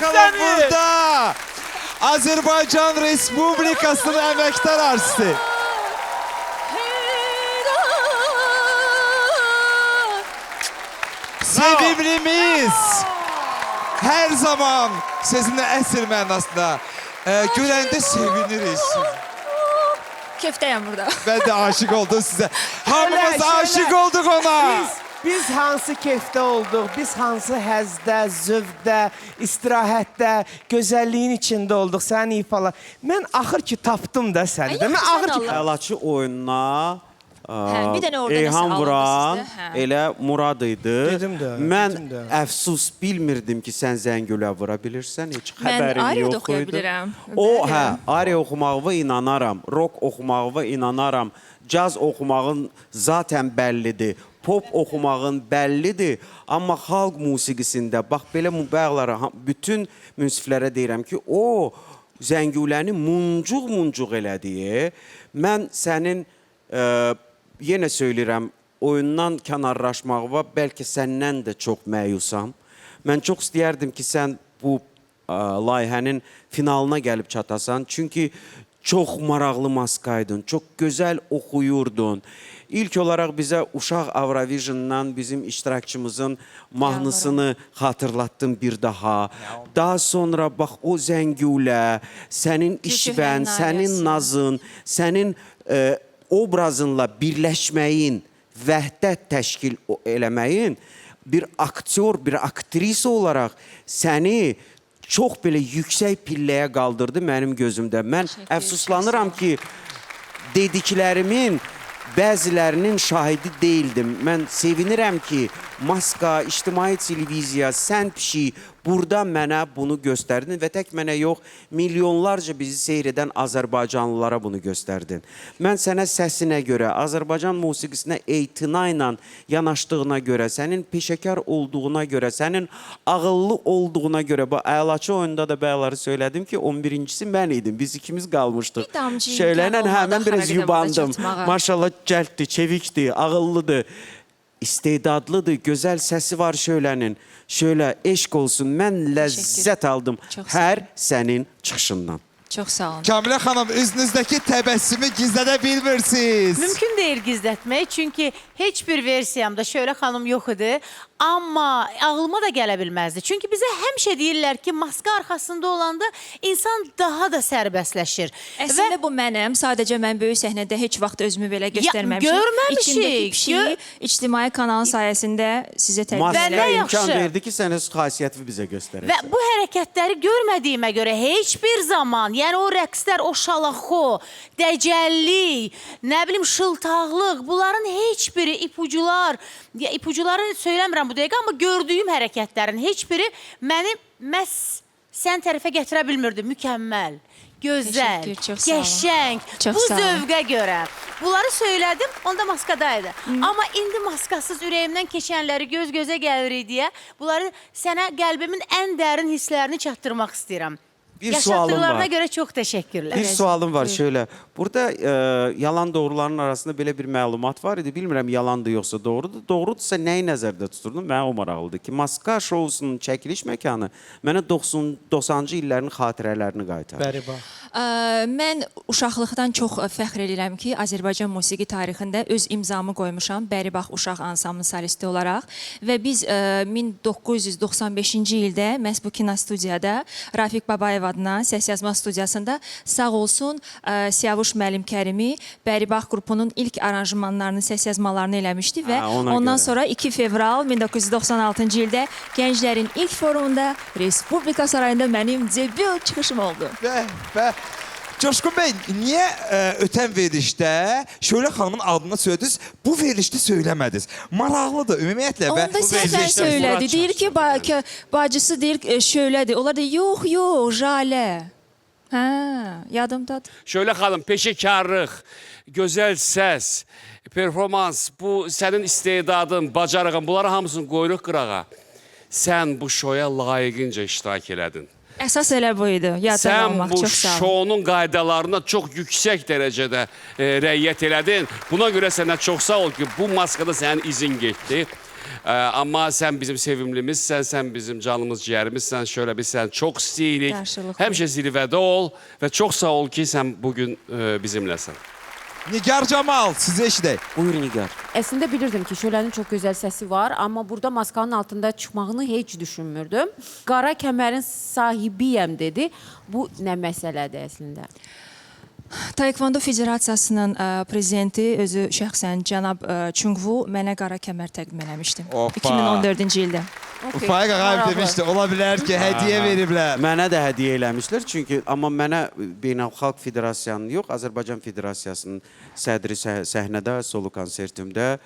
xanım burada. Azərbaycan Respublikasının əməkdar artisti. Sevimlimiz. Hər zaman sözünün əsl mənasında. Görəndə sevinirik. Köftəyəm burada. Ben de aşık oldum size. Hamımız şöyle. aşık olduk ona. Biz hansı keyfdə olduq, biz hansı həzdə, zövqdə, istirahətdə, gözəlliyin içində olduq, sənin ifalar. Mən axır ki tapdım da səni. Ay, Mən yaxşı, axır sən ki... Allah. Əlaçı oyununa bir dənə orada Eyhan nəsə vuran alındı sizdə, hə. elə Murad idi. Dedim də, Mən dedim də. əfsus bilmirdim ki, sən zəngülə vura bilirsən. Heç Mən xəbərim ariya da yox oxuya idi. bilirəm. O, Bəli. hə, ariya oxumağıma inanaram. Rock oxumağıma inanaram. Caz oxumağın zaten bəllidir. Pop oxumağın bəllidir. Amma xalq musiqisində, bax belə mübəğlara, bütün münsiflərə deyirəm ki, o zəngüləni muncuq elədi. Mən sənin, yenə söyləyirəm, oyundan kənarlaşmağıma bəlkə səndən də çox məyusam. Mən çox istəyərdim ki, sən bu layihənin finalına gəlib çatasan. Çünki çox maraqlı maskaydın, çox gözəl oxuyurdun. İlk olaraq bizə Uşaq Avrovision'dan bizim iştirakçımızın mahnısını xatırlatdın bir daha. Daha sonra bax o zəngülə, sənin işvən, sənin nazın, sənin obrazınla birləşməyin, vəhdət təşkil eləməyin bir aktyor, bir aktrisa olaraq səni çox belə yüksək pilləyə qaldırdı mənim gözümdə. Mən əfsuslanıram ki, dediklərimin bəzilərinin şahidi deyildim. Mən sevinirəm ki, Maska, İctimai Televiziya, Sən Pişik burada mənə bunu göstərdin və tək mənə yox, milyonlarca bizi seyr edən Azərbaycanlılara bunu göstərdin. Mən sənə səsinə görə, Azərbaycan musiqisinə etina ilə yanaşdığına görə, sənin peşəkar olduğuna görə, sənin ağıllı olduğuna görə, bu Əlaçı oyunda da bəyaları söylədim ki, 11-incisi mən idim, biz ikimiz qalmışdıq. Bir damcı Şöylənən imkan həmən olmadı biraz xarəqətə yubandım. çatmağa. Maşallah cəlddir, çevikdir, ağıllıdır. İstedadlıdır, gözəl səsi var Şöylənin. Şöylə, eşq olsun, mən ləzzət aldım Çox sağ ol. hər sənin çıxışından. Çox sağ olun. Kamilə xanım, üzünüzdəki təbəssümü gizlədə bilmirsiniz. Mümkün deyil gizlətmək, çünki heç bir versiyamda Şöylə xanım yox idi. Amma ağlıma da gələ bilməzdi. Çünki bizə həmişə deyirlər ki, maska arxasında olanda insan daha da sərbəstləşir. Əslində bu mənəm. Sadəcə mən böyük səhnədə heç vaxt özümü belə göstərməmişim. görməmişik. İçimdəki pişiyi ictimai kanalın sayəsində sizə təqdim Maska Bəli, edirəm. imkan yaxşı. verdi ki, sən öz xasiyyətini bizə Və göstərəsən. bu hərəkətləri görmədiyimə görə heç bir zaman, yəni o rəqslər, o şalaxo, dəcəllik, nə bilim şıltaqlıq, bunların heç biri ipucuları söyləmirəm bu dəqiqə, amma gördüyüm hərəkətlərin heç biri məni məhz sən tərəfə gətirə bilmirdi. Mükəmməl, gözəl, Təşəkkür, çox sağ olun. qəşəng, Çox bu sağ olun. zövqə görə. Bunları söylədim, onda maskadaydı. Amma indi maskasız ürəyimdən keçənləri göz-gözə gəlirik deyə bunları sənə qəlbimin ən dərin hisslərini çatdırmaq istəyirəm. Bir sualım Yaşatdıqlarına var. görə çox təşəkkürlər. Bir sualım var şöyle. Burada yalan doğruların arasında belə bir məlumat var idi. Bilmirəm yalandır yoxsa doğrudur. Doğrudursa nəyi nəzərdə tuturdun? Mənə o maraqlıdır ki, Maska şousunun çəkiliş məkanı mənə 90-cı illərin xatirələrini qaytarır. Bəri bax. Mən uşaqlıqdan çox fəxr edirəm ki, Azərbaycan musiqi tarixində öz imzamı qoymuşam. Bəribax uşaq ansamblının solisti olaraq və biz 1995-ci ildə məhz bu kinostudiyada Rafiq Babayev adına səs yazma studiyasında sağ olsun Siyavuş müəllim Kərimi Bəribax qrupunun ilk aranjmanlarını, səs yazmalarını eləmişdi və ona ondan görə. sonra 2 fevral 1996-cı ildə gənclərin ilk forumunda Respublika Sarayında mənim debüt çıxışım oldu. Və Coşqun bəy, niyə ötən verilişdə Şöylə xanımın adını söylədiniz, bu verilişdə söyləmədiniz? Maraqlıdır, ümumiyyətlə. Onda Səfər söylədi. Deyir ki, bacısı deyir Şöylədir. Onlar deyir, yox, Jalə. Hə, yadımdadır. Şöylə xanım, peşəkarlıq, gözəl səs, performans, bu sənin istedadın, bacarığın, bunları hamısını qoyuruq qırağa. Sən bu şoya layiqincə iştirak elədin. Əsas elə bu idi. Yadda Sən qalmaq. bu Çox sağ ol. şounun qaydalarına çox yüksək dərəcədə rəiyyət elədin. Buna görə sənə çox sağ ol ki, bu maskada sənin izin getdi. Amma sən bizim sevimlimizsən, sən bizim canımız, ciğerimizsən, şöyle bir sən çox istəyirik. Qarşılıqlı. Həmişə zirvədə ol və çox sağ ol ki, sən bugün bizimləsən. Nigar Camal, sizə eşidək. Buyur Nigar. Əslində bilirdim ki, Şölənin çox gözəl səsi var, amma burada maskanın altında çıxmağını heç düşünmürdüm. Qara kəmərin sahibiyəm dedi. Bu nə məsələdir əslində? Taekwondo Federasiyasının prezidenti özü şəxsən cənab Çungvu mənə qara kəmər təqdim eləmişdi. Hoppa. 2014-cü ildə. Ufaya qağayıb demişdi, ola bilər ki, hədiyyə veriblər. Mənə də hədiyyə eləmişlər. Çünki amma mənə Beynəlxalq Federasiyanın yox, Azərbaycan Federasiyasının sədri səhnədə solo konsertimdə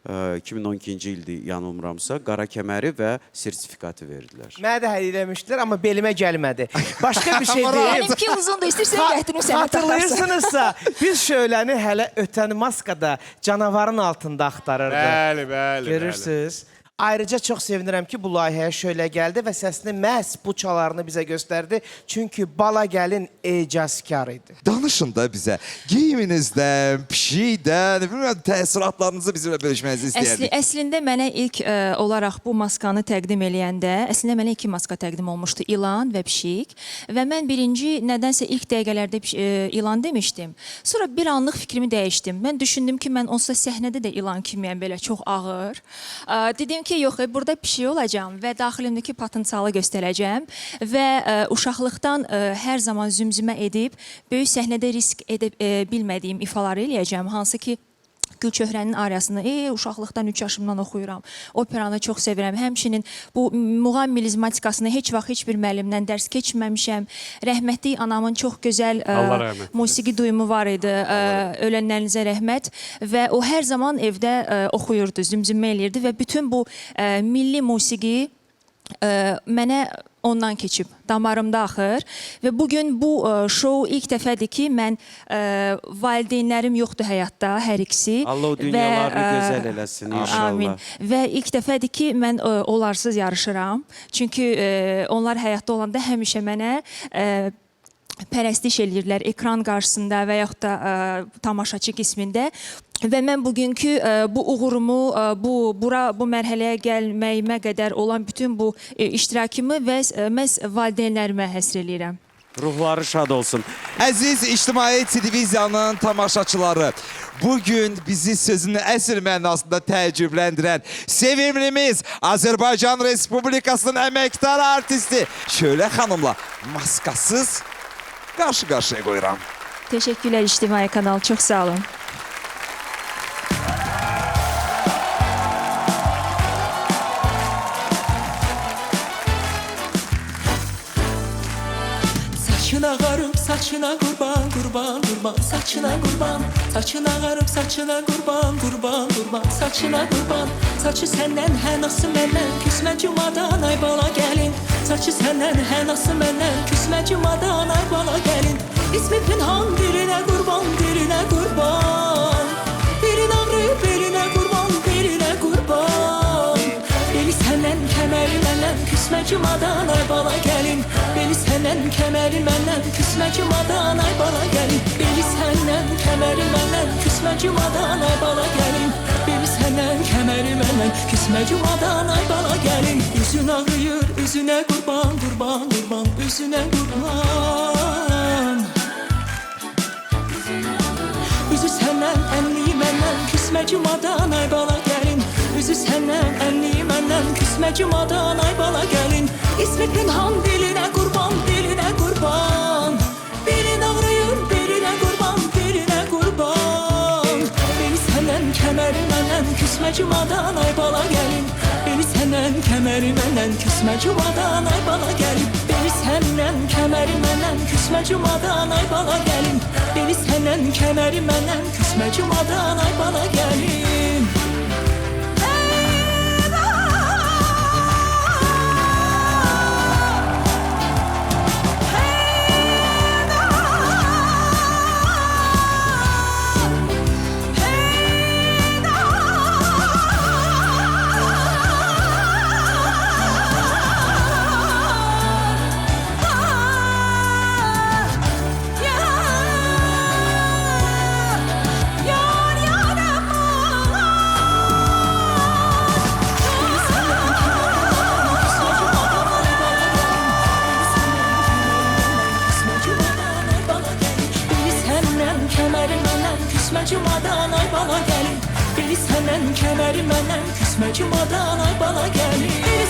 2012-ci ildir yanılmıramsa, qara kəməri və sertifikatı verdilər. Mənə də hədiyyə eləmişdilər, amma belimə gəlmədi. Başqa bir şey deyim. Benimki uzundur, istəyirsən gətirim sənə taxarsan. Hatırlayırsınızsa, biz Şöləni hələ ötən maskada canavarın altında axtarırdıq. Bəli. Görürsünüz. Ayrıca çox sevinirəm ki, bu layihəyə Şölə gəldi və səsini məhz bu çalarını bizə göstərdi. Çünki bala gəlin ecazkar idi. Danışın da bizə. Geyiminizdən, pişikdən, bilmirəm, təsiratlarınızı bizimlə bölüşmənizi istəyərdik. Əslində mənə ilk olaraq bu maskanı təqdim eləyəndə, əslində mənə 2 maska təqdim olmuşdu. İlan və pişik. Və mən birinci nədənsə ilk dəqiqələrdə ilan demişdim. Sonra bir anlıq fikrimi dəyişdim. Mən düşündüm ki, mən onsuz da səhnədə də ilan kimiyəm belə çox ağır. Dedim ki, yox, burada pişik olacağam və daxilimdəki potensialı göstərəcəm və uşaqlıqdan hər zaman zümzümə edib, böyük səhnədə risk edə bilmədiyim ifaları eləyəcəm. Hansı ki, Gülçöhrənin ariyasını uşaqlıqdan 3 yaşımdan oxuyuram. Operanı çox sevirəm. Həmçinin bu muğam milizmatikasını heç vaxt heç bir müəllimdən dərs keçməmişəm. Rəhmətli anamın çox gözəl musiqi duyumu var idi. Ölənlərinizə rəhmət. Və o hər zaman evdə oxuyurdu, zümzümə eləyirdi və bütün bu milli musiqi mənə ondan keçib, damarımda axır və bugün bu şou ilk dəfədir ki, mən valideynlərim yoxdur həyatda, hər ikisi. Allah o dünyalarını gözəl eləsin inşallah. Amin. Və ilk dəfədir ki, mən onlarsız yarışıram. Çünki onlar həyatda olanda həmişə mənə pərəstiş eləyirlər ekran qarşısında və yaxud da tamaşaçı qismində. Və mən bugünkü bu uğurumu, bu mərhələyə gəlməyimə qədər olan bütün bu iştirakımı və məhz valideynlərimə həsr eləyirəm. Ruhları şad olsun. Əziz İctimai Televiziyanın tamaşaçıları, bugün bizi sözünün əsl mənasında təəccübləndirən sevimlimiz Azərbaycan Respublikasının əməkdar artisti Şölə xanımla maskasız qarşı-qarşıya qoyuram. Təşəkkürlər İctimai Kanal, çox sağ olun. Saçın ağarıb, saçına qurban, qurban, qurban, saçına qurban. Saçın ağarıb, saçına qurban, qurban, qurban, saçına qurban. Saçı səndən, hənası məndən, küsmə cumadan, ay bala gəlin. Saçı səndən, hənası məndən, küsmə cumadan, ay bala gəlin. İsmi pinhan, birinə qurban, birinə qurban. Birin ağrıyıb, birinə qurban, birinə qurban. Beli səndən, kəməri məndən, küsmə cumadan, ay bala gəlin. Beli səndən, kəməri məndən, küsmə cumadan, ay bala gəlin. Beli səndən, kəməri məndən, küsmə cumadan, ay bala gəlin. Beli səndən, kəməri məndən, küsmə cumadan, ay bala gəlin. Üzün ağrıyır, üzünə qurban, qurban, qurban, üzünə qurban. Üzü səndən, ənliyi məndən, küsmə cumadan, ay bala gəlin. Üzü səndən, ənliyi məndən, küsmə cumadan, ay bala gəlin. İsmi pinhan, dilinə qurban, dilinə qurban. Birin ağrıyır, birinə qurban, birinə qurban. Beni səndən, kəməri məndən, küsmə cumadan, ay bala gəlin. Beni səndən, kəməri məndən, küsmə cumadan, ay bala gəlin. Beni səndən, kəməri məndən, küsmə cumadan, ay bala gəlin. Beni səndən, kəməri məndən, küsmə cumadan, ay bala gəlin. küsmə cumadan ay bana gəlir. Biri səndən kəməri məndən küsmə cumadan ay bana gəlir. Biri